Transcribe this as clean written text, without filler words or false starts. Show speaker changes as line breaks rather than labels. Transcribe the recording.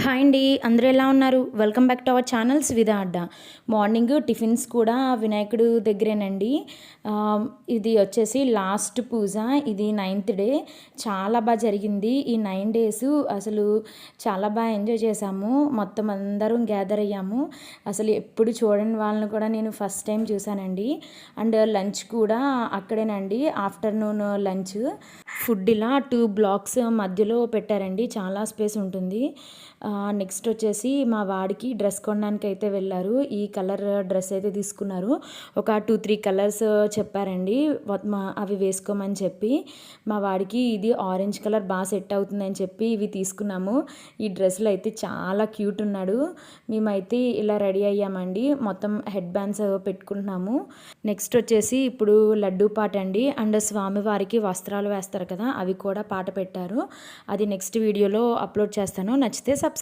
Hi అండి, అందరూ ఎలా ఉన్నారు? Welcome back to our channel Suvidha Adda. Morning tiffins కూడా వినాయకుడు దగ్గరేనండి. ఇది వచ్చేసి లాస్ట్ పూజ. ఇది 9th డే. చాలా బాగా జరిగింది. ఈ 9 డేస్ అసలు చాలా బాగా ఎంజాయ్ చేశాము. మొత్తం అందరం గ్యాదర్ అయ్యాము. అసలు ఎప్పుడు చూడని వాళ్ళని కూడా నేను ఫస్ట్ టైం చూశానండి. అండ్ లంచ్ కూడా అక్కడేనండి. ఆఫ్టర్నూన్ లంచ్ ఫుడ్ ఇలా 2 బ్లాక్స్ మధ్యలో పెట్టారండి. చాలా స్పేస్ ఉంటుంది. నెక్స్ట్ వచ్చేసి మా వాడికి డ్రెస్ కొనడానికి అయితే వెళ్ళారు. ఈ కలర్ డ్రెస్ అయితే తీసుకున్నారు. ఒక 2-3 కలర్స్ చెప్పారండి అవి వేసుకోమని చెప్పి. మా వాడికి ఇది ఆరెంజ్ కలర్ బాగా సెట్ అవుతుందని చెప్పి ఇవి తీసుకున్నాము. ఈ డ్రెస్లో అయితే చాలా క్యూట్ ఉన్నాడు. మేమైతే ఇలా రెడీ అయ్యామండి. మొత్తం హెడ్ బ్యాండ్స్ పెట్టుకుంటున్నాము. నెక్స్ట్ వచ్చేసి ఇప్పుడు లడ్డూ పాట అండి. అండ్ స్వామివారికి వస్త్రాలు వేస్తారు కదా, అవి కూడా పాట పెట్టారు. అది నెక్స్ట్ వీడియోలో అప్లోడ్ చేస్తాను. నచ్చితే